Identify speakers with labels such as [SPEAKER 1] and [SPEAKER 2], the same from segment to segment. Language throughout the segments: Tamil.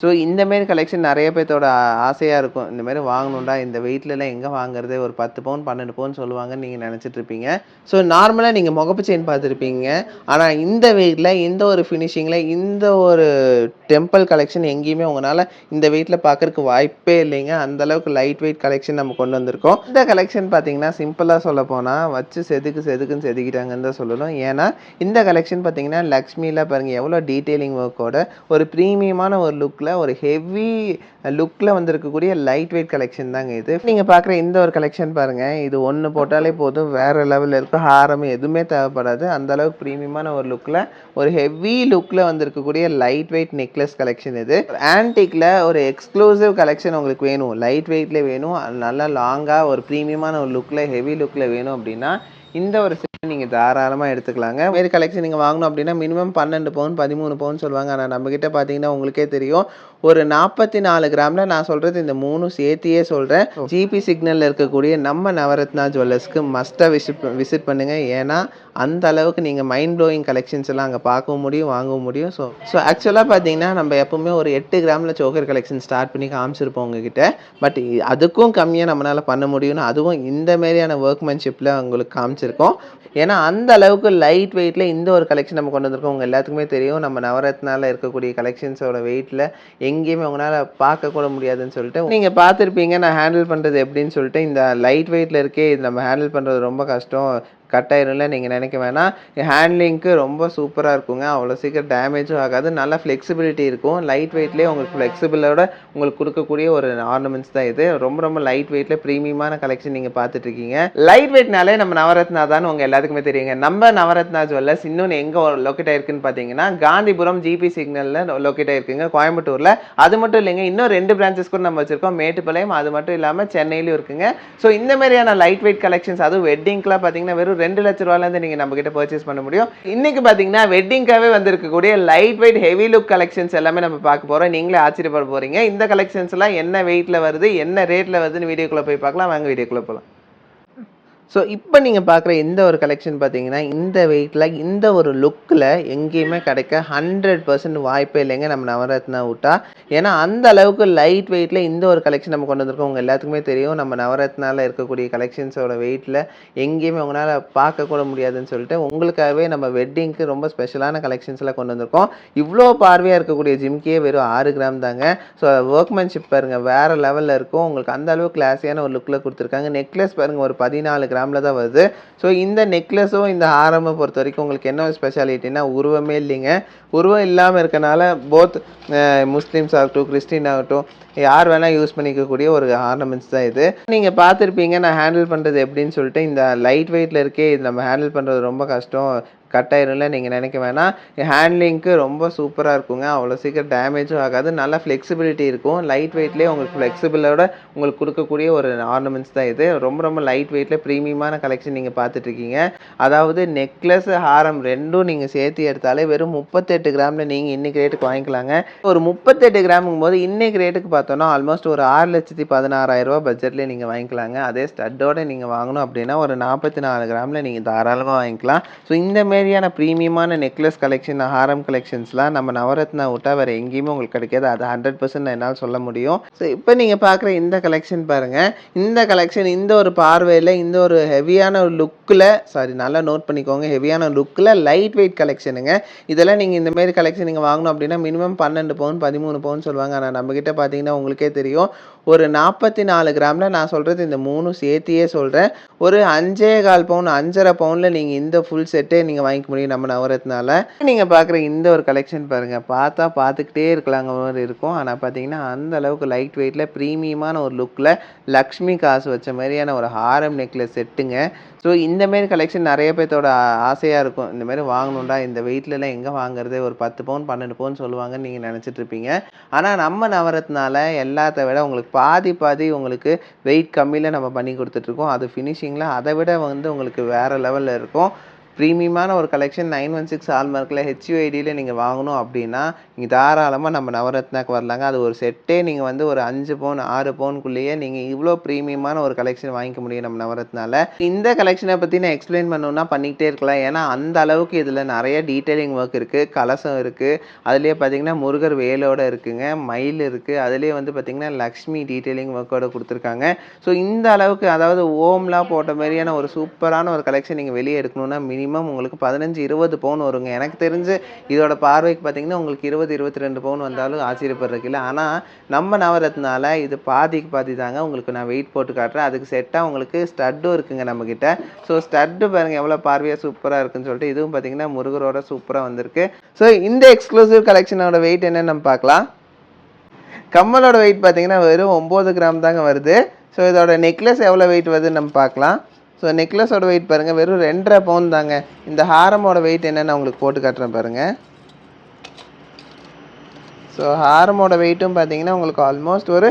[SPEAKER 1] ஸோ இந்த மாரி கலெக்ஷன் நெறைய பேத்தோட ஆசையா இருக்கும். இந்த மாரி வாங்கணும்டா, இந்த வெயிட்லலாம் எங்க வாங்குறது? ஒரு 10 பவுன், 12 பவுன் சொல்லுவாங்கன்னு நீங்க நெனச்சிட்டு இருப்பீங்க. ஸோ நார்மலா நீங்க முகப்பு செயின் பார்த்துருப்பீங்க. ஆனா இந்த வெயிட்ல, இந்த ஒரு ஃபினிஷிங்ல, இந்த ஒரு டெம்பிள் கலெக்ஷன் எங்கேயுமே உங்கனால இந்த வெயிட்ல பார்க்கறக்கு வாய்ப்பே இல்லைங்க. அந்த அளவுக்கு லைட் வெயிட் கலெக்ஷன் நம்ம கொண்டு வந்திருக்கோம். இந்த கலெக்ஷன் பார்த்தீங்கன்னா, சிம்பிளா சொல்லப்போனா வச்சு செதுக்குன்னு செதுக்கிட்டாங்கன்னு தான் சொல்லணும். ஏன்னா, இந்த கலெக்ஷன் பார்த்தீங்கன்னா, லக்ஷ்மில பாருங்க எவ்வளோ டீட்டெயிலிங் ஒர்க்கோட ஒரு பிரீமியமான ஒரு லுக்ல ஒரு ஹெவி லுக்ல வந்திருக்கக்கூடிய லைட் வெயிட் கலெக்ஷன் தாங்க இது. நீங்க பார்க்குற இந்த ஒரு கலெக்ஷன் பாருங்க. இது ஒண்ணு போட்டாலே போதும். வேற லெவல்ல இருக்கும். ஹாரம் எதுவுமே தேவைப்படாது. அந்த அளவுக்கு பிரீமியமான ஒரு லுக்ல ஒரு ஹெவி லுக்ல வந்திருக்கக்கூடிய லைட் வெயிட் நெக்லஸ் கலெக்ஷன் இது. ஆன்டிக்ல ஒரு எக்ஸ்க்ளூசிவ் கலெக்ஷன் உங்களுக்கு வேணும். லைட் வெயிட்ல வேணும். நல்லா லாங்கா ஒரு பிரீமியமான ஒரு லுக்ல ஹெவி லுக்ல வேணும் அப்படின்னா இந்த ஒரு செட் நீங்க தாராளமா எடுத்துக்கலாங்க. வேறு கலெக்ஷன் நீங்க வாங்கணும் அப்படின்னா மினிமம் 12 பவுன் 13 பவுன் சொல்லுவாங்க. ஆனா நம்ம கிட்ட பாத்தீங்கன்னா உங்களுக்கே தெரியும் ஒரு 44 கிராம்ல நான் சொல்றது இந்த 3 சேர்த்தியே சொல்றேன். ஜிபி சிக்னல்ல இருக்கக்கூடிய நம்ம நவரத்னா ஜுவல்லர்ஸ்க்கு மஸ்டா விசிட் பண்ணுங்க. ஏன்னா அந்த அளவுக்கு நீங்க மைண்ட் ப்ளோயிங் கலெக்ஷன்ஸ் எல்லாம் அங்க பார்க்கவும் முடியும், வாங்கவும் முடியும். ஸோ ஆக்சுவலா பாத்தீங்கன்னா நம்ம எப்பவுமே ஒரு 8 கிராம்ல சோக்கர் கலெக்ஷன் ஸ்டார்ட் பண்ணி காமிச்சிருப்போம் உங்ககிட்ட. பட் அதுக்கும் கம்மியா நம்மளால பண்ண முடியும்னு அதுவும் இந்த மாதிரியான ஒர்க்மேன்ஷிப்ல உங்களுக்கு காமிச்சிருக்கோம். ஏன்னா அந்த அளவுக்கு லைட் வெயிட்ல இந்த ஒரு கலெக்ஷன் நம்ம கொண்டு வந்திருக்கோம். உங்க எல்லாத்துக்குமே தெரியும் நம்ம நவரத்னால இருக்கக்கூடிய கலெக்ஷன்ஸோட வெயிட்ல எங்கேயுமே உங்களால பார்க்க கூட முடியாதுன்னு சொல்லிட்டு நீங்க பார்த்துருப்பீங்க நான் ஹேண்டில் பண்றது எப்படின்னு சொல்லிட்டு. இந்த லைட் வெயிட்ல இருக்கே இது நம்ம ஹேண்டில் பண்றது ரொம்ப கஷ்டம், கட் ஆயிரும்ல நீங்க நினைக்க வேணாம். ஹேண்ட்லிங்க்கு ரொம்ப சூப்பரா இருக்குங்க. அவ்வளோ சீக்கிரம் டேமேஜும் ஆகாது. நல்ல ஃப்ளெக்சிபிலிட்டி இருக்கும். லைட் வெயிட்லேயே உங்களுக்கு ஃப்ளெக்சிபிளோட உங்களுக்கு கொடுக்கக்கூடிய ஒரு ஆர்னமெண்ட்ஸ் தான் இது. ரொம்ப லைட் வெயிட்ல ப்ரீமியமான கலெக்ஷன் நீங்க பார்த்துட்டு இருக்கீங்க. லைட் வெயிட்னாலே நம்ம நவரத்னா தான் உங்க எல்லாத்துக்குமே தெரியுங்க. நம்ம நவரத்னா ஜுவல்லர்ஸ் இன்னொன்று எங்க லொக்கேட் ஆயிருக்குன்னு பார்த்தீங்கன்னா காந்திபுரம் ஜிபி சிக்னல்ல லொக்கேட் ஆயிருக்குங்க கோயம்புத்தூர்ல. அது மட்டும் இல்லைங்க, இன்னும் 2 பிரான்ச்சஸ் கூட நம்ம வச்சிருக்கோம். மேட்டுப்பாளையம் அது மட்டும் இல்லாம சென்னையிலும் இருக்குங்க. ஸோ இந்த மாதிரியான லைட் வெயிட் கலெக்ஷன்ஸ் அதுவும் வெட்டிங்க்குலாம் பார்த்தீங்கன்னா வெறும் 2 லட்ச ரூபாயிலேருந்து நீங்கள் நம்ம கிட்ட பர்ச்சேஸ் பண்ண முடியும். இன்னைக்கு பார்த்தீங்கன்னா வெட்டிங்காகவே வந்திருக்கக்கூடிய light weight heavy look collections எல்லாமே நம்ம பார்க்க போகிறோம். நீங்களே ஆச்சரியப்பட போறீங்க. இந்த கலெக்ஷன்ஸ் எல்லாம் என்ன வெயிட்ல வருது, என்ன ரேட்ல வருதுன்னு வீடியோக்குள்ள போய் பார்க்கலாம். வாங்க வீடியோக்குள்ள போகலாம். ஸோ இப்போ நீங்கள் பார்க்குற இந்த ஒரு கலெக்ஷன் பார்த்தீங்கன்னா இந்த வெயிட்டில் இந்த ஒரு லுக்கில் எங்கேயுமே கிடைக்க 100% வாய்ப்பே இல்லைங்க நம்ம நவரத்னா விட்டா. ஏன்னா அந்த அளவுக்கு லைட் வெயிட்டில் இந்த ஒரு கலெக்ஷன் நம்ம கொண்டு வந்திருக்கோம். உங்கள் எல்லாத்துக்குமே தெரியும் நம்ம நவரத்னாவில் இருக்கக்கூடிய கலெக்ஷன்ஸோட வெயிட்டில் எங்கேயுமே உங்களால் பார்க்க கூட முடியாதுன்னு சொல்லிட்டு உங்களுக்காகவே நம்ம வெட்டிங்க்கு ரொம்ப ஸ்பெஷலான கலெக்ஷன்ஸ்லாம் கொண்டு வந்திருக்கோம். இவ்வளோ பார்வையாக இருக்கக்கூடிய ஜிம்கியே வெறும் 6 கிராம் தாங்க. ஸோ ஒர்க்மேன்ஷிப் பாருங்கள் வேறு லெவலில் இருக்கும். உங்களுக்கு அந்த அளவுக்கு கிளாஸியான ஒரு லுக்கில் கொடுத்துருக்காங்க. நெக்லஸ் பாருங்கள் ஒரு 14 கிராம் தான் வருது. ஸோ இந்த நெக்லஸும் இந்த ஹாரமை பொறுத்த வரைக்கும் உங்களுக்கு என்ன ஸ்பெஷாலிட்டினா உருவமே இல்லைங்க. உருவம் இல்லாமல் இருக்கனால போத் முஸ்லீம்ஸ் ஆகட்டும் கிறிஸ்டின் ஆகட்டும் யார் வேணால் யூஸ் பண்ணிக்கக்கூடிய ஒரு ஆர்னமெண்ட்ஸ் தான் இது. நீங்கள் பார்த்துருப்பீங்க நான் ஹேண்டில் பண்ணுறது எப்படின்னு சொல்லிட்டு. இந்த லைட் வெயிட்டில் இருக்கே இது நம்ம ஹேண்டில் பண்ணுறது ரொம்ப கஷ்டம், கட் ஆயிரும்ல நீங்கள் நினைக்க வேணாம். ஹேண்ட்லிங்க்கு ரொம்ப சூப்பராக இருக்குங்க. அவ்வளோ சீக்கிரம் டேமேஜும் ஆகாது. நல்லா ஃப்ளெக்சிபிலிட்டி இருக்கும். லைட் வெயிட்லேயே உங்களுக்கு ஃப்ளெக்சிபிளோட உங்களுக்கு கொடுக்கக்கூடிய ஒரு ஆர்னமெண்ட்ஸ் தான் இது. ரொம்ப லைட் வெயிட்டில் ப்ரீமியமான கலெக்ஷன் நீங்கள் பார்த்துட்ருக்கீங்க. அதாவது நெக்லஸ் ஹாரம் ரெண்டும் நீங்கள் சேர்த்து எடுத்தாலே வெறும் 38 கிராமில் நீங்கள் இன்றைக்கி ரேட்டுக்கு வாங்கிக்கலாங்க. ஒரு 38 கிராமுங்கும் போது இன்றைக்கி ரேட்டுக்கு பார்த்தோன்னா ஆல்மோஸ்ட் ஒரு 6,16,000 ரூபா பட்ஜெட்லேயே நீங்கள் வாங்கிக்கலாங்க. அதே ஸ்டட்டோடு நீங்கள் வாங்கணும் அப்படின்னா ஒரு 44 கிராமில் நீங்கள் தாராளமாக வாங்கிக்கலாம். ஸோ இந்த மாதிரியான ப்ரீமியமான நெக்லஸ் கலெக்ஷன் ஹாரம் கலெக்ஷன்ஸ்லாம் நம்ம நவரத்னா விட்டா வேறு எங்கேயுமே உங்களுக்கு கிடைக்காது. அது 100% நான் என்னால் சொல்ல முடியும். ஸோ இப்போ நீங்கள் பார்க்குற இந்த கலெக்ஷன் பாருங்கள். இந்த கலெக்ஷன் இந்த ஒரு பார்வையில் இந்த ஒரு ஹெவியான ஒரு லுக்கில் நல்லா நோட் பண்ணிக்கோங்க. ஹெவியான லுக்கில் லைட் வெயிட் கலெக்ஷனுங்க. இதெல்லாம் நீங்கள் இந்த மாதிரி கலெக்ஷன் நீங்கள் வாங்கணும் அப்படின்னா மினிமம் 12 பவுன் 13 பவுன் சொல்லுவாங்க. ஆனால் நம்மக்கிட்ட பார்த்தீங்கன்னா உங்களுக்கே தெரியும் ஒரு 44 கிராமில் நான் சொல்கிறது இந்த 3 சேர்த்தியே சொல்கிறேன். ஒரு 5.25 பவுன் 5.5 பவுனில் நீங்கள் இந்த ஃபுல் செட்டே நீங்கள் வாங்கிக்க முடியும் நம்ம நவரத்னால. நீங்கள் பார்க்குற இந்த ஒரு கலெக்ஷன் பாருங்கள். பார்த்துக்கிட்டே இருக்கலாங்க மாதிரி இருக்கும். ஆனால் பார்த்தீங்கன்னா அந்த அளவுக்கு லைட் வெயிட்டில் ப்ரீமியமான ஒரு லுக்கில் லக்ஷ்மி காசு வச்ச மாதிரியான ஒரு ஹாரம் நெக்லஸ் செட்டுங்க. ஸோ இந்த மாரி கலெக்ஷன் நிறைய பேர்த்தோட ஆசையாக இருக்கும். இந்த மாதிரி வாங்கணும்டா இந்த வெயிட்லலாம் எங்கே வாங்குறது? ஒரு 10 பவுன் 12 பவுன் சொல்லுவாங்கன்னு நீங்கள் நினச்சிட்டு இருப்பீங்க. ஆனால் நம்ம நவரத்னால எல்லாத்த விட உங்களுக்கு பாதி உங்களுக்கு வெயிட் கம்மியில் நம்ம பண்ணி கொடுத்துட்ருக்கோம். அது ஃபினிஷிங்கில் அதை விட உங்களுக்கு வேறு லெவலில் இருக்கும். ப்ரீமியமான ஒரு கலெக்ஷன் 916 ஹால்மார்க்கில் ஹெச்யூஐடியில் நீங்கள் வாங்கணும் அப்படின்னா நீங்கள் தாராளமாக நம்ம நவரத்னாக்கு வரலாங்க. அது ஒரு செட்டே நீங்கள் வந்து ஒரு 5 பவுன் 6 பவுனுக்குள்ளேயே நீங்கள் இவ்வளோ ப்ரீமியமான ஒரு கலெக்ஷன் வாங்கிக்க முடியும் நம்ம நவரத்னால. இந்த கலெக்ஷனை பற்றி நான் எக்ஸ்பிளைன் பண்ணணும்னா பண்ணிக்கிட்டே இருக்கலாம். ஏன்னா அந்த அளவுக்கு இதில் நிறைய டீட்டெயிலிங் ஒர்க் இருக்குது, கலசம் இருக்குது, அதுலேயே பார்த்தீங்கன்னா முருகர் வேலோட இருக்குங்க, மயில் இருக்குது, அதுலேயே வந்து பார்த்தீங்கன்னா லக்ஷ்மி டீட்டெயிலிங் ஒர்க்கோட கொடுத்துருக்காங்க. ஸோ இந்த அளவுக்கு அதாவது ஓம்லாம் போட்ட மாதிரியான ஒரு சூப்பரான ஒரு கலெக்ஷன் நீங்கள் வெளியே எடுக்கணும்னா மினிமம் உங்களுக்கு 15-20 பவுன் வருங்க. எனக்கு தெரிஞ்சு இதோட பார்வைக்கு பார்த்தீங்கன்னா உங்களுக்கு 20-22 பவுன் வந்தாலும் ஆச்சரியப்படுறதுக்கு இல்லை. ஆனால் நம்ம நவரத்னால இது பாதிக்கு பாதி தாங்க. உங்களுக்கு நான் வெயிட் போட்டு காட்டுறேன். அதுக்கு செட்டாக உங்களுக்கு ஸ்டட்டும் இருக்குங்க நம்மக்கிட்ட. ஸோ ஸ்டட்டு பாருங்கள் எவ்வளோ பார்வையாக சூப்பராக இருக்குன்னு சொல்லிட்டு இதுவும் பார்த்தீங்கன்னா முருகரோட சூப்பராக வந்திருக்கு. ஸோ இந்த எக்ஸ்க்ளூசிவ் கலெக்ஷனோட வெயிட் என்னன்னு நம்ம பார்க்கலாம். கம்மலோட வெயிட் பார்த்தீங்கன்னா வெறும் 9 கிராம் தாங்க வருது. ஸோ இதோட நெக்லஸ் எவ்வளோ வெயிட் வருதுன்னு நம்ம பார்க்கலாம். ஸோ நெக்லஸோட வெயிட் பாருங்கள் வெறும் 2.5 பவுன் தாங்க. இந்த ஹாரமோட வெயிட் என்னென்னு உங்களுக்கு போட்டு காட்டுறேன் பாருங்கள். ஸோ ஹாரமோட வெயிட்டும் பார்த்தீங்கன்னா உங்களுக்கு ஆல்மோஸ்ட் ஒரு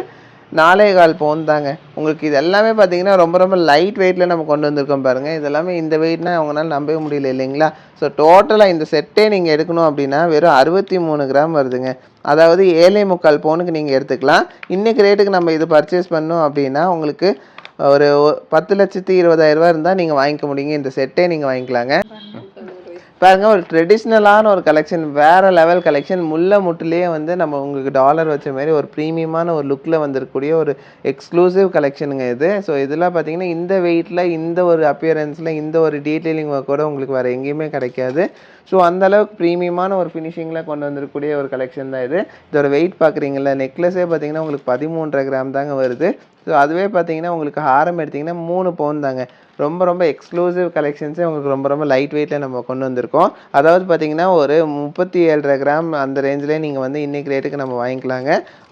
[SPEAKER 1] 4.25 பவுன் தாங்க. உங்களுக்கு இது எல்லாமே பார்த்தீங்கன்னா ரொம்ப ரொம்ப லைட் வெயிட்டில் நம்ம கொண்டு வந்திருக்கோம் பாருங்கள். இது எல்லாமே இந்த வெயிட்னா அவங்களால நம்பவே முடியல இல்லைங்களா. ஸோ டோட்டலாக இந்த செட்டே நீங்கள் எடுக்கணும் அப்படின்னா வெறும் 63 கிராம் வருதுங்க. அதாவது 7.25 பவுனுக்கு நீங்கள் எடுத்துக்கலாம். இன்றைக்கி ரேட்டுக்கு நம்ம இது பர்ச்சேஸ் பண்ணோம் அப்படின்னா உங்களுக்கு ஒரு 10,20,000 இருந்தால் நீங்கள் வாங்கிக்க முடியுங்க. இந்த செட்டே நீங்கள் வாங்கிக்கலாங்க. பாருங்க ஒரு ட்ரெடிஷ்னலான ஒரு கலெக்ஷன், வேறு லெவல் கலெக்ஷன். முல்லை முட்டுலேயே வந்து நம்ம உங்களுக்கு டாலர் வச்ச மாதிரி ஒரு ப்ரீமியமான ஒரு லுக்கில் வந்திருக்கக்கூடிய ஒரு எக்ஸ்க்ளூசிவ் கலெக்ஷனுங்க இது. ஸோ இதெல்லாம் பார்த்தீங்கன்னா இந்த வெயிட்டில் இந்த ஒரு அப்பியரன்ஸில் இந்த ஒரு டீட்டெயிலிங் ஒர்க்கோட உங்களுக்கு வேறு எங்கேயுமே கிடைக்காது. ஸோ அந்தளவுக்கு ப்ரீமியமான ஒரு ஃபினிஷிங்கில் கொண்டு வந்திருக்கக்கூடிய ஒரு கலெக்ஷன் தான் இது. இதோட வெயிட் பார்க்குறீங்களா, நெக்லஸே பார்த்தீங்கன்னா உங்களுக்கு 13.5 கிராம் தாங்க வருது. ஸோ அதுவே பார்த்தீங்கன்னா உங்களுக்கு ஹாரம் எடுத்திங்கன்னா 3 பவுன் தாங்க. ரொம்ப ரொம்ப எக்ஸ்க்ளூசிவ் கலெக்ஷன்ஸே உங்களுக்கு ரொம்ப ரொம்ப லைட் வெயிட்டில் நம்ம கொண்டு வந்திருக்கோம். அதாவது பார்த்தீங்கன்னா ஒரு 37.5 கிராம் அந்த ரேஞ்சிலே நீங்கள் வந்து இன்றைக்கி ரேட்டுக்கு நம்ம வாங்கிக்கலாங்க.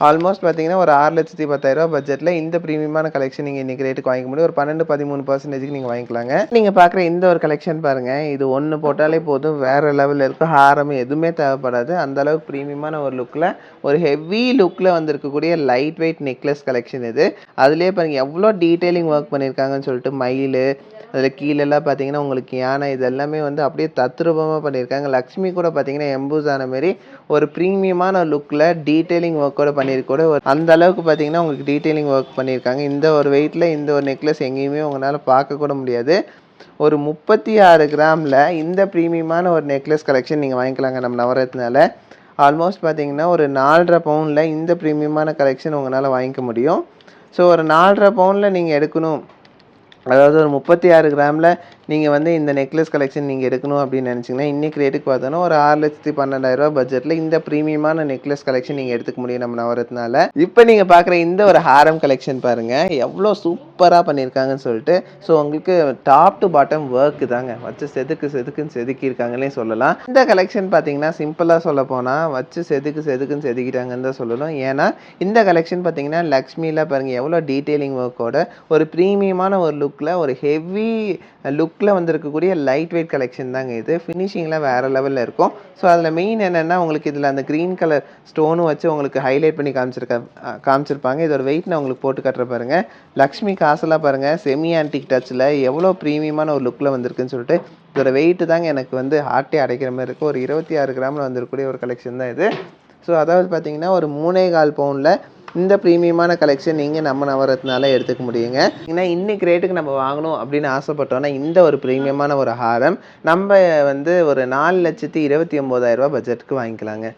[SPEAKER 1] ஆல்மோஸ்ட் பார்த்தீங்கன்னா ஒரு 6,10,000 பட்ஜெட்டில் இந்த ப்ரீமியமான கலெக்ஷன் நீங்கள் இன்றைக்கி ரேட்டுக்கு வாங்கிக்க முடியும். ஒரு 12-13% நீங்கள் வாங்கிக்கலாங்க. நீங்கள் பார்க்குற இந்த ஒரு கலெக்ஷன் பாருங்கள், இது ஒன்று போட்டாலே போதும், வேறு லெவலில் இருக்கும். ஹாரம் எதுவுமே தேவைப்படாது. அந்தளவுக்கு ப்ரீமியமான ஒரு லுக்கில் ஒரு ஹெவி லுக்கில் வந்திருக்கக்கூடிய லைட் வெயிட் நெக்லஸ் கலெக்ஷன் இது. அதுலேயே பாருங்கள் எவ்வளோ டீட்டெயிலிங் ஒர்க் பண்ணியிருக்காங்கன்னு சொல்லிட்டு மயில், அதில் கீழெல்லாம் பார்த்தீங்கன்னா உங்களுக்கு யானை, இது எல்லாமே வந்து அப்படியே தத்ரூபமாக பண்ணியிருக்காங்க. லக்ஷ்மி கூட பார்த்தீங்கன்னா எம்பூஸ் ஆன மாதிரி ஒரு ப்ரீமியமான லுக்கில் டீட்டெயிலிங் ஒர்க்கோட பண்ணியிருக்கூட அந்த அளவுக்கு பார்த்தீங்கன்னா உங்களுக்கு டீட்டெயிலிங் ஒர்க் பண்ணியிருக்காங்க. இந்த ஒரு வெயிட்டில் இந்த ஒரு நெக்லஸ் எங்கேயுமே உங்களால் பார்க்க கூட முடியாது. ஒரு 36 கிராமில் இந்த ப்ரீமியமான ஒரு நெக்லஸ் கலெக்ஷன் நீங்கள் வாங்கிக்கலாங்க நம்ம நவரத்னால. ஆல்மோஸ்ட் பார்த்தீங்கன்னா ஒரு 4.5 பவுனில் இந்த ப்ரீமியமான கலெக்ஷன் உங்களால் வாங்கிக்க முடியும். ஸோ ஒரு 4.5 பவுனில் நீங்கள் எடுக்கணும், அதாவது ஒரு 36 கிராமில் நீங்கள் வந்து இந்த நெக்லஸ் கலெக்ஷன் நீங்கள் எடுக்கணும் அப்படின்னு நினச்சிங்கன்னா இன்றைக்கி ரேட்டுக்கு பார்த்தோன்னா ஒரு 6,12,000 பட்ஜெட்டில் இந்த ப்ரீமியமான நெக்லஸ் கலெக்ஷன் நீங்கள் எடுத்துக்க முடியும் நம்ம நவரத்னால. இப்போ நீங்கள் பார்க்குற இந்த ஒரு ஹாரம் கலெக்ஷன் பாருங்கள் எவ்வளோ சூப்பராக பண்ணியிருக்காங்கன்னு சொல்லிட்டு. ஸோ உங்களுக்கு டாப் டு பாட்டம் ஒர்க்கு தாங்க, வச்சு செதுக்குன்னு செதுக்கியிருக்காங்களே சொல்லலாம். இந்த கலெக்ஷன் பார்த்தீங்கன்னா சிம்பிளாக சொல்ல போனால் வச்சு செதுக்குன்னு செதுக்கிட்டாங்கன்னு தான் சொல்லணும். ஏன்னா இந்த கலெக்ஷன் பார்த்தீங்கன்னா லக்ஷ்மியில் பாருங்கள் எவ்வளோ டீட்டெயிலிங் ஒர்க்கோட ஒரு ப்ரீமியமான ஒரு லுக்கில் ஒரு ஹெவி லுக்கில் வந்திருக்கக்கூடிய லைட் வெயிட் கலெக்ஷன் தாங்க இது. ஃபினிஷிங்கில் வேறு லெவலில் இருக்கும். ஸோ அதில் மெயின் என்னென்னா உங்களுக்கு இதில் அந்த க்ரீன் கலர் ஸ்டோனும் வச்சு உங்களுக்கு ஹைலைட் பண்ணி காமிச்சிருப்பாங்க. இதோட வெயிட் நான் உங்களுக்கு போட்டு காட்டுற பாருங்கள். லக்ஷ்மி காசெல்லாம் பாருங்கள் செமி ஆன்டிக் டச்சில் எவ்வளோ ப்ரீமியமான ஒரு லுக்கில் வந்திருக்குன்னு சொல்லிட்டு. இதோட வெயிட்டு தாங்க எனக்கு வந்து ஹார்ட்டே அடைக்கிற மாதிரி இருக்குது. ஒரு 26 கிராமில் வந்திருக்கக்கூடிய ஒரு கலெக்ஷன் தான் இது. ஸோ அதாவது பார்த்தீங்கன்னா ஒரு 3.25 பவுனில் இந்த ப்ரீமியமான கலெக்ஷன் நீங்கள் நம்ம நவரத்னால எடுத்துக்க முடியுங்க. ஏன்னா இன்றைக்கி ரேட்டுக்கு நம்ம வாங்கணும் அப்படின்னு ஆசைப்பட்டோன்னா இந்த ஒரு ப்ரீமியமான ஒரு ஹாரம் நம்ம வந்து ஒரு 4,29,000 பட்ஜெட்டுக்கு வாங்கிக்கலாங்க.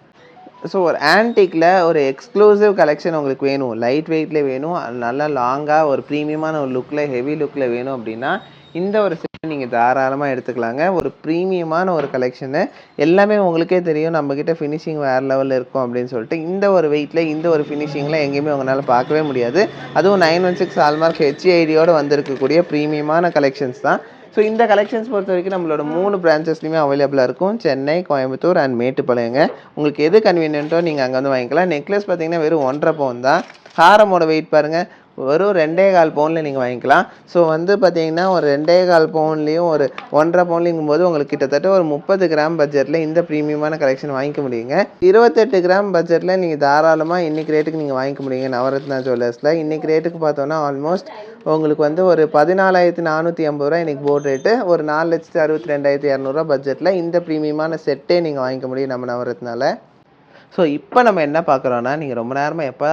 [SPEAKER 1] ஸோ ஒரு ஆன்டிக்கில் ஒரு எக்ஸ்க்ளூசிவ் கலெக்ஷன் உங்களுக்கு வேணும், லைட் வெயிட்லேயே வேணும், நல்லா லாங்காக ஒரு ப்ரீமியமான ஒரு லுக்கில் ஹெவி லுக்கில் வேணும் அப்படின்னா இந்த ஒரு செட் நீங்கள் தாராளமாக எடுத்துக்கலாங்க. ஒரு ப்ரீமியமான ஒரு கலெக்ஷனு, எல்லாமே உங்களுக்கே தெரியும் நம்மக்கிட்ட ஃபினிஷிங் வேறு லெவலில் இருக்கும் அப்படின்னு சொல்லிட்டு. இந்த ஒரு வெயிட்டில் இந்த ஒரு ஃபினிஷிங்கில் எங்கேயுமே உங்களால் பார்க்கவே முடியாது. அதுவும் 916 ஹால்மார்க் ஹெச்ஐடியோடு வந்திருக்கக்கூடிய ப்ரீமியமான கலெக்ஷன்ஸ் தான். ஸோ இந்த கலெக்ஷன்ஸ் பொறுத்த வரைக்கும் நம்மளோட 3 பிரான்ச்சஸ்லையுமே அவைலபிளாக இருக்கும். சென்னை, கோயம்புத்தூர் அண்ட் மேட்டுப்பாளையங்க. உங்களுக்கு எது கன்வீனியன்ட்டோ நீங்கள் அங்கே வந்து வாங்கிக்கலாம். நெக்லஸ் பார்த்தீங்கன்னா வெறும் 1.5 பவுன் தான். ஹாரமோட வெயிட் பாருங்கள் வெறும் 2.25 பவுனில் நீங்கள் வாங்கிக்கலாம். ஸோ வந்து பார்த்தீங்கன்னா ஒரு 2.25 பவுன்லேயும் ஒரு 1.5 பவுன்லேங்கும்போது உங்களுக்கு கிட்டத்தட்ட ஒரு 30 கிராம் பட்ஜெட்டில் இந்த ப்ரீமியமான கலெக்ஷன் வாங்கிக்க முடியுங்க. 28 கிராம் பட்ஜெட்டில் நீங்கள் தாராளமாக இன்றைக்கி ரேட்டுக்கு நீங்கள் வாங்கிக்க முடியுங்க நவரத்னா ஜுவல்லர்ஸில். இன்றைக்கி ரேட்டுக்கு பார்த்தோன்னா ஆல்மோஸ்ட் உங்களுக்கு வந்து ஒரு 14,450 ரூபா இன்றைக்கி போர்ட் ரேட்டு. ஒரு 4,62,200 பட்ஜெட்டில் இந்த ப்ரீமியமான செட்டே நீங்கள் வாங்கிக்க முடியும் நம்ம நவரத்னால. ஸோ இப்போ நம்ம என்ன பார்க்குறோன்னா, நீங்கள் ரொம்ப நேரமாக எப்போ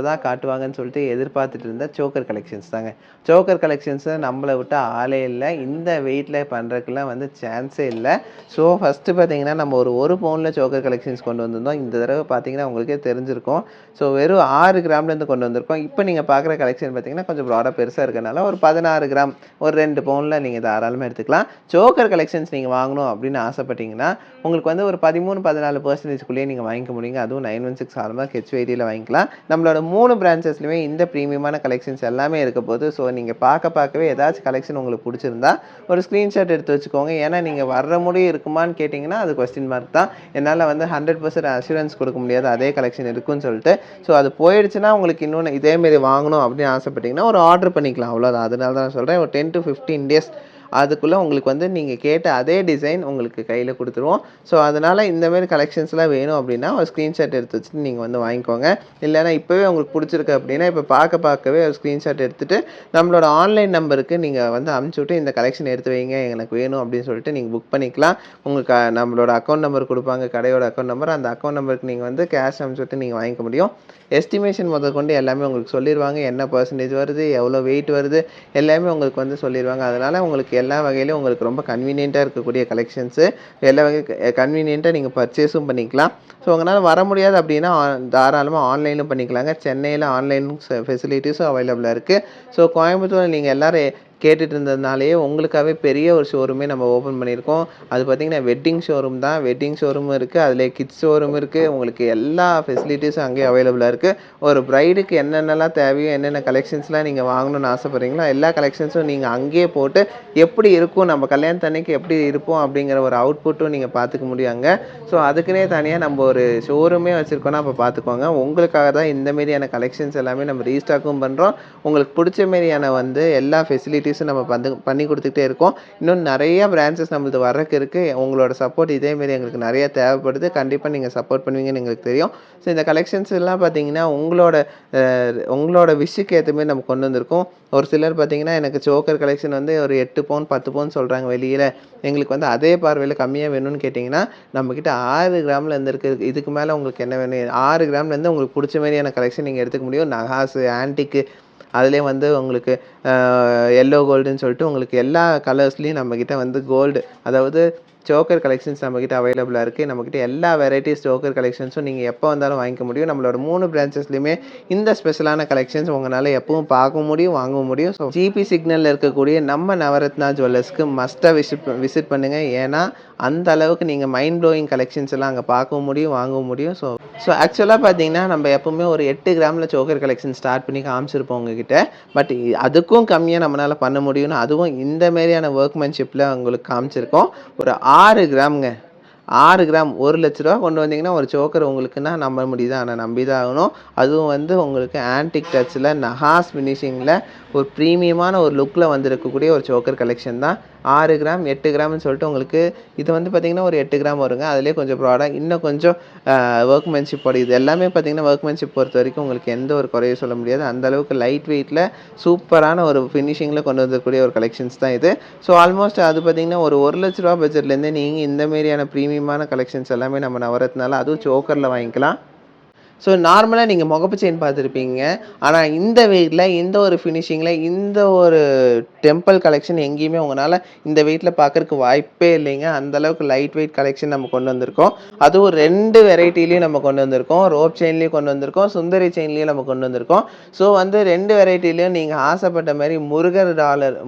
[SPEAKER 1] தான் காட்டுவாங்கன்னு சொல்லிட்டு எதிர்பார்த்துட்டு இருந்த சோக்கர் கலெக்ஷன்ஸ் தாங்க. சோக்கர் கலெக்ஷன்ஸை நம்மளை விட்ட ஆளே இல்லை. இந்த வெயிட்டில் பண்ணுறதுக்குலாம் வந்து சான்ஸே இல்லை. ஸோ ஃபஸ்ட்டு பார்த்தீங்கன்னா நம்ம ஒரு பவுனில் சோக்கர் கலெக்ஷன்ஸ் கொண்டு வந்திருந்தோம். இந்த தடவை பார்த்தீங்கன்னா உங்களுக்கே தெரிஞ்சிருக்கும். ஸோ வெறும் 6 கிராம்லேருந்து கொண்டு வந்திருக்கோம். இப்போ நீங்கள் பார்க்குற கலெக்ஷன் பார்த்தீங்கன்னா கொஞ்சம் ப்ராடாக பெருசாக இருக்கனால ஒரு 16 கிராம் ஒரு 2 பவுனில் நீங்கள் தாராளமாக எடுத்துக்கலாம். சோக்கர் கலெக்ஷன்ஸ் நீங்கள் வாங்கணும் அப்படின்னு ஆசைப்பட்டீங்கன்னா உங்களுக்கு வந்து ஒரு 13-14% நீங்கள் வாங்கிக்க முடியுங்க. அதுவும் 916 ஹால்மார்க் ஹெச்ஐடியில் வாங்கிக்கலாம். நம்மளோட 3 பிரான்ச்சஸ்லையுமே இந்த ப்ரீமியமான கலெக்ஷன்ஸ் எல்லாமே இருக்க போது. ஸோ நீங்கள் பார்க்கவே ஏதாச்சும் கலெக்ஷன் உங்களுக்கு பிடிச்சிருந்தா ஒரு ஸ்க்ரீன்ஷாட் எடுத்து வச்சுக்கோங்க. ஏன்னா நீங்கள் வர்ற முடியும் இருக்குமான்னு கேட்டிங்கன்னா அது கொஸ்டின் மார்க் தான். என்னால் வந்து 100% அஷூரன்ஸ் கொடுக்க முடியாது அதே கலெக்ஷன் இருக்குன்னு சொல்லிட்டு. ஸோ அது போயிடுச்சுன்னா உங்களுக்கு இன்னொன்று இதேமாரி வாங்கணும் அப்படின்னு ஆசைப்பட்டீங்கன்னா ஒரு ஆர்டர் பண்ணிக்கலாம், அவ்வளோதான். அதனால தான் நான் சொல்கிறேன் ஒரு 10 to 15 டேஸ் அதுக்குள்ளே உங்களுக்கு வந்து நீங்கள் கேட்ட அதே டிசைன் உங்களுக்கு கையில் கொடுத்துருவோம். ஸோ அதனால் இந்தமாரி கலெக்ஷன்ஸ்லாம் வேணும் அப்படின்னா ஒரு ஸ்க்ரீன்ஷாட் எடுத்து வச்சுட்டு நீங்கள் வந்து வாங்கிக்கோங்க. இல்லைனா இப்போவே உங்களுக்கு பிடிச்சிருக்கு அப்படின்னா இப்போ பார்க்கவே ஒரு ஸ்க்ரீன்ஷாட் எடுத்துகிட்டு நம்மளோட ஆன்லைன் நம்பருக்கு நீங்கள் வந்து அனுப்பிச்சி விட்டு இந்த கலெக்ஷன் எடுத்து வைங்க எனக்கு வேணும் அப்படின்னு சொல்லிட்டு நீங்கள் புக் பண்ணிக்கலாம். உங்களுக்கு நம்மளோட அக்கௌண்ட் நம்பர் கொடுப்பாங்க, கடையோட அக்கௌண்ட் நம்பர். அந்த அக்கௌண்ட் நம்பருக்கு நீங்கள் வந்து கேஷ் அனுப்பிச்சி விட்டு நீங்கள் வாங்கிக்க முடியும். எஸ்டிமேஷன் முதற்கொண்டு எல்லாமே உங்களுக்கு சொல்லிடுவாங்க. என்ன பர்சன்டேஜ் வருது, எவ்வளோ வெயிட் வருது எல்லாமே உங்களுக்கு வந்து சொல்லிடுவாங்க. அதனால் உங்களுக்கு எல்லா வகையிலும் உங்களுக்கு ரொம்ப கன்வீனியண்ட்டாக இருக்கக்கூடிய கலெக்ஷன்ஸு எல்லா வகை கன்வீனியண்ட்டாக நீங்கள் பர்ச்சேஸும் பண்ணிக்கலாம். ஸோ உங்களால் வர முடியாது அப்படின்னா தாராளமாக ஆன்லைனும் பண்ணிக்கலாங்க. சென்னையில் ஆன்லைன் ஃபெசிலிட்டிஸும் அவைலபிளாக இருக்குது. ஸோ கோயம்புத்தூரில் நீங்கள் எல்லோரும் கேட்டுட்டு இருந்ததுனாலேயே உங்களுக்காகவே பெரிய ஒரு ஷோரூமே நம்ம ஓப்பன் பண்ணியிருக்கோம். அது பார்த்திங்கன்னா வெட்டிங் ஷோரூம் தான். வெட்டிங் ஷோரூமும் இருக்குது, அதில் கிட்ஸ் ஷோரூம் இருக்குது. உங்களுக்கு எல்லா ஃபெசிலிட்டிஸும் அங்கேயே அவைலபிளாக இருக்குது. ஒரு ப்ரைடுக்கு என்னென்னலாம் தேவையோ என்னென்ன கலெக்ஷன்ஸ்லாம் நீங்கள் வாங்கணும்னு ஆசைப்பட்றீங்களோ எல்லா கலெக்ஷன்ஸும் நீங்கள் அங்கேயே போட்டு எப்படி இருக்கும் நம்ம கல்யாணத்தன்னைக்கு எப்படி இருப்போம் அப்படிங்கிற ஒரு அவுட்புட்டும் நீங்கள் பார்த்துக்க முடியும் அங்கே. ஸோ அதுக்குன்னே தனியாக நம்ம ஒரு ஷோரூமே வச்சுருக்கோன்னா அப்போ பார்த்துக்கோங்க. உங்களுக்காக தான் இந்த மாரியான கலெக்ஷன்ஸ் எல்லாமே நம்ம ரீஸ்டாக்கும் பண்ணுறோம். உங்களுக்கு பிடிச்ச மாரியான வந்து எல்லா ஃபெசிலிட்டிஸும் நம்ம பண்ணி கொடுத்துக்கிட்டே இருக்கோம். இன்னும் நிறைய பிரான்ச்சஸ் நம்மளுக்கு வர்றதுக்கு இருக்குது. உங்களோட சப்போர்ட் இதேமாரி எங்களுக்கு நிறைய தேவைப்படுது. கண்டிப்பாக நீங்கள் சப்போர்ட் பண்ணுவீங்கன்னு எங்களுக்கு தெரியும். ஸோ இந்த கலெக்ஷன்ஸ் எல்லாம் பார்த்தீங்கன்னா உங்களோட விஷுக்கு ஏற்ற மாரி நம்ம கொண்டு வந்திருக்கோம். ஒரு சிலர் பார்த்தீங்கன்னா எனக்கு சோக்கர் கலெக்ஷன் வந்து ஒரு 8 பவுன் 10 பவுன் சொல்கிறாங்க வெளியில், எங்களுக்கு வந்து அதே பார்வையில் கம்மியாக வேணும்னு கேட்டிங்கன்னா நம்மக்கிட்ட 6 கிராம்லேருந்து இருக்குது. இதுக்கு மேலே உங்களுக்கு என்ன வேணும், 6 கிராம்லேருந்து உங்களுக்கு பிடிச்ச மாதிரியான கலெக்ஷன் நீங்கள் எடுத்துக்க முடியும். நகாஸு, ஆன்டிக்கு, அதிலே வந்து உங்களுக்கு எல்லோ கோல்டுன்னு சொல்லிட்டு உங்களுக்கு எல்லா கலர்ஸ்லேயும் நம்மக்கிட்ட வந்து கோல்டு அதாவது சோக்கர் கலெக்ஷன்ஸ் நம்மக்கிட்ட அவைலபிளாக இருக்குது. நம்மக்கிட்ட எல்லா வெரைட்டிஸ் சோக்கர் கலெக்ஷன்ஸும் நீங்கள் எப்போ வந்தாலும் வாங்கிக்க முடியும். நம்மளோட 3 பிரான்ச்சஸ்லையுமே இந்த ஸ்பெஷலான கலெக்ஷன்ஸ் உங்களால் எப்பவும் பார்க்க முடியும், வாங்க முடியும். ஸோ ஜிபி சிக்னலில் இருக்கக்கூடிய நம்ம நவரத்னா ஜுவல்லர்ஸ்க்கு மஸ்ட்டாக விசிட் பண்ணுங்கள். ஏன்னா அந்த அளவுக்கு நீங்கள் மைண்ட் ப்ளோயிங் கலெக்ஷன்ஸ் எல்லாம் அங்கே பார்க்கவும் முடியும், வாங்கவும் முடியும். ஸோ ஆக்சுவலாக பார்த்தீங்கன்னா நம்ம எப்போவுமே ஒரு 8 கிராமில் சோக்கர் கலெக்ஷன் ஸ்டார்ட் பண்ணி காமிச்சிருப்போம் உங்ககிட்ட. பட் அதுக்கும் கம்மியாக நம்மளால் பண்ண முடியும்னு அதுவும் இந்த மாதிரியான ஒர்க்மேன்ஷிப்பில் உங்களுக்கு காமிச்சிருக்கோம். ஒரு 6 கிராம்ங்க, 6 கிராம் 1 லட்ச ரூபா கொண்டு வந்தீங்கன்னா ஒரு சோக்கர் உங்களுக்குன்னா நம்ப முடியுது, ஆனால் நம்பி தான் ஆகணும். அதுவும் வந்து உங்களுக்கு ஆன்டிக் டச்சில் நகாஸ் ஃபினிஷிங்கில் ஒரு ப்ரீமியமான ஒரு லுக்கில் வந்துருக்கக்கூடிய ஒரு சோக்கர் கலெக்ஷன் தான். 6 கிராம் 8 கிராம்னு சொல்லிட்டு உங்களுக்கு இது வந்து பார்த்திங்கன்னா ஒரு 8 கிராம் வருங்க. அதிலே கொஞ்சம் ப்ராடாக இன்னும் கொஞ்சம் ஒர்க்மேன்ஷிப்போட இது எல்லாமே பார்த்திங்கன்னா ஒர்க்மேன்ஷிப் பொறுத்த வரைக்கும் உங்களுக்கு எந்த ஒரு குறையும் சொல்ல முடியாது. அந்தளவுக்கு லைட் வெயிட்டில் சூப்பரான ஒரு ஃபினிஷிங்கில் கொண்டு வந்திருக்கக்கூடிய ஒரு கலெக்ஷன்ஸ் தான் இது. ஸோ ஆல்மோஸ்ட் அது பார்த்திங்கன்னா ஒரு 1 லட்ச ரூபா பட்ஜெட்லேருந்து நீங்கள் இந்த மாரியான ப்ரீமியமான கலெக்ஷன்ஸ் எல்லாமே நம்ம நவரத்னால அதுவும் சோக்கரில் வாங்கிக்கலாம். ஸோ நார்மலாக நீங்கள் முகப்பு செயின் பார்த்துருப்பீங்க. ஆனால் இந்த வெயிட்டில் இந்த ஒரு ஃபினிஷிங்கில் இந்த ஒரு டெம்பிள் கலெக்ஷன் எங்கேயுமே உங்களால் இந்த வெயிட்டில் பார்க்குறக்கு வாய்ப்பே இல்லைங்க. அந்தளவுக்கு லைட் வெயிட் கலெக்ஷன் நம்ம கொண்டு வந்திருக்கோம். அதுவும் 2 வெரைட்டிலையும் நம்ம கொண்டு வந்திருக்கோம். ரோப் செயின்லேயும் கொண்டு வந்திருக்கோம், சுந்தரி செயின்லேயும் நம்ம கொண்டு வந்திருக்கோம். ஸோ வந்து 2 வெரைட்டிலையும் நீங்கள் ஆசைப்பட்ட மாதிரி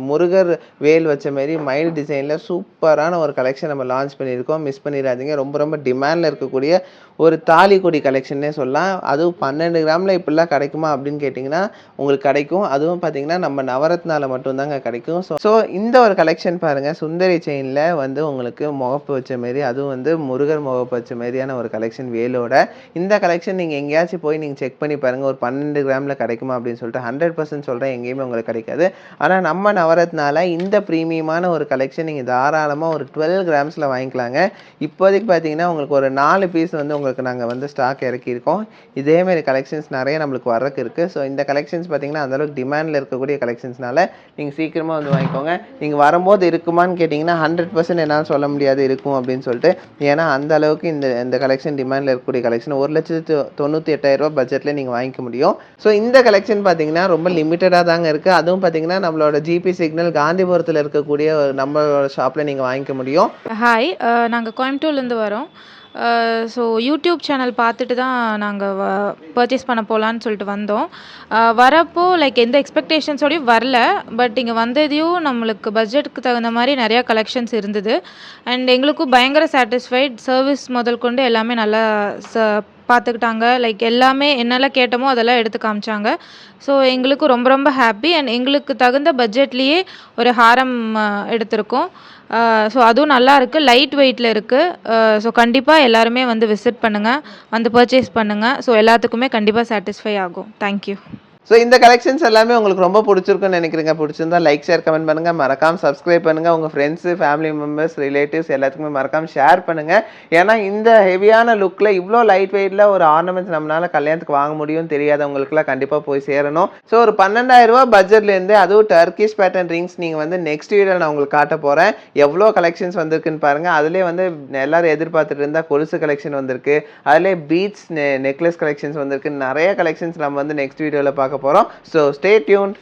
[SPEAKER 1] முருகர் வேல் வச்ச மாதிரி மைல் டிசைனில் சூப்பரான ஒரு கலெக்ஷன் நம்ம லான்ச் பண்ணியிருக்கோம். மிஸ் பண்ணிடாதீங்க. ரொம்ப ரொம்ப டிமாண்டில் இருக்கக்கூடிய ஒரு தாலி கொடி கலெக்ஷன்னே சொல்லலாம். அதுவும் 12 கிராமில் இப்படிலாம் கிடைக்குமா அப்படின்னு கேட்டிங்கன்னா உங்களுக்கு கிடைக்கும். அதுவும் பார்த்தீங்கன்னா நம்ம நவரத்னால மட்டும் தாங்க கிடைக்கும். ஸோ இந்த ஒரு கலெக்ஷன் பாருங்கள், சுந்தரி செயினில் வந்து உங்களுக்கு முகப்பு வச்ச மாரி, அதுவும் வந்து முருகர் முகப்பு வச்ச மாரியான ஒரு கலெக்ஷன் வேலோட. இந்த கலெக்ஷன் நீங்கள் எங்கேயாச்சும் போய் நீங்கள் செக் பண்ணி பாருங்கள், ஒரு 12 கிராமில் கிடைக்குமா அப்படின்னு சொல்லிட்டு. 100% சொல்கிறேன், எங்கேயுமே உங்களுக்கு கிடைக்காது. ஆனால் நம்ம நவரத்னால இந்த ப்ரீமியமான ஒரு கலெக்ஷன் நீங்கள் தாராளமாக ஒரு 12 கிராம்ஸில் வாங்கிக்கலாங்க. இப்போதைக்கு பார்த்தீங்கன்னா உங்களுக்கு ஒரு 4 பீஸ் வந்து உங்களுக்கு நாங்கள் வந்து ஸ்டாக் இறக்கியிருக்கோம். இதேமாரி கலெக்ஷன்ஸ் நிறைய நம்மளுக்கு வரக்கு இருக்குது. ஸோ இந்த கலெக்ஷன்ஸ் பார்த்தீங்கன்னா அந்தளவுக்கு டிமாண்டில் இருக்கக்கூடிய கலெக்ஷன்ஸ்னால நீங்கள் சீக்கிரமாக வந்து வாங்கிக்கோங்க. நீங்கள் வரும்போது இருக்குமான்னு கேட்டிங்கன்னா 100% என்னால் சொல்ல முடியாது இருக்கும் அப்படின்னு சொல்லிட்டு. ஏன்னா அந்த அளவுக்கு இந்த கலெக்ஷன் டிமாண்டில் இருக்கக்கூடிய கலெக்ஷன் 1,98,000 பட்ஜெட்டில் நீங்கள் வாங்கிக்க முடியும். ஸோ இந்த கலெக்ஷன் பார்த்தீங்கன்னா ரொம்ப லிமிட்டடாக தாங்க இருக்குது. அதுவும் பார்த்தீங்கன்னா நம்மளோட ஜிபி சிக்னல் காந்திபுரத்தில் இருக்கக்கூடிய நம்மளோட ஷாப்பில் நீங்கள் வாங்கிக்க முடியும்.
[SPEAKER 2] ஹாய், நாங்கள் கோயம்புத்தூர்லேருந்து வரோம். ஸோ யூடியூப் சேனல் பார்த்துட்டு தான் நாங்கள் பர்ச்சேஸ் பண்ண போகலான்னு சொல்லிட்டு வந்தோம். வரப்போ லைக் எந்த எக்ஸ்பெக்டேஷன்ஸோடையும் வரல. பட் இங்கே வந்ததையும் நம்மளுக்கு பட்ஜெட்டுக்கு தகுந்த மாதிரி நிறையா கலெக்ஷன்ஸ் இருந்தது. அண்ட் எங்களுக்கும் பயங்கர சாட்டிஸ்ஃபைட். சர்வீஸ் முதல் கொண்டு எல்லாமே நல்லா பார்த்துக்கிட்டாங்க. லைக் எல்லாமே என்னெல்லாம் கேட்டோமோ அதெல்லாம் எடுத்து காமிச்சாங்க. ஸோ எங்களுக்கும் ரொம்ப ரொம்ப ஹாப்பி. அண்ட் எங்களுக்கு தகுந்த பட்ஜெட்லேயே ஒரு ஹாரம் எடுத்திருக்கோம். ஸோ அதுவும் நல்லா இருக்குது, லைட் வெயிட்டில் இருக்குது. ஸோ கண்டிப்பாக எல்லாருமே வந்து விசிட் பண்ணுங்கள், வந்து பர்ச்சேஸ் பண்ணுங்கள். ஸோ எல்லாத்துக்குமே கண்டிப்பாக சாட்டிஸ்ஃபை ஆகும். தேங்க்யூ.
[SPEAKER 1] ஸோ இந்த கலெக்ஷன்ஸ் எல்லாமே உங்களுக்கு ரொம்ப பிடிச்சிருக்குன்னு நினைக்கிறேங்க. பிடிச்சிருந்தா லைக், ஷேர், கமெண்ட் பண்ணுங்கள். மறக்காமல் சப்ஸ்கிரைப் பண்ணுங்கள். உங்கள் ஃப்ரெண்ட்ஸு, ஃபேமிலி மெம்பர்ஸ், ரிலேட்டிவ்ஸ் எல்லாத்துக்குமே மறக்காமல் ஷேர் பண்ணுங்கள். ஏன்னா இந்த ஹெவியான லுக்கில் இவ்வளோ லைட் வெயிட்டில் ஒரு ஆர்னமெண்ட்ஸ் நம்மளால் கல்யாணத்துக்கு வாங்க முடியும்னு தெரியாதவங்களுக்குலாம் கண்டிப்பாக போய் சேரணும். ஸோ ஒரு 12,000 பட்ஜெட்லேருந்து, அதுவும் டர்க்கிஷ் பேட்டர்ன் ரிங்ஸ் நீங்கள் வந்து நெக்ஸ்ட் வீடியோவில் நான் உங்களுக்கு காட்ட போகிறேன். எவ்வளோ கலெக்ஷன்ஸ் வந்திருக்குன்னு பாருங்கள். அதிலே வந்து எல்லோரும் எதிர்பார்த்துட்டு இருந்தால் கொலுசு கலெக்ஷன் வந்திருக்கு. அதிலே பீட்ஸ் நெக்லஸ் கலெக்ஷன்ஸ் வந்திருக்கு. நிறைய கலெக்ஷன்ஸ் நம்ம வந்து நெக்ஸ்ட் வீடியோவில் பார்க்க போகிறோம். So stay tuned.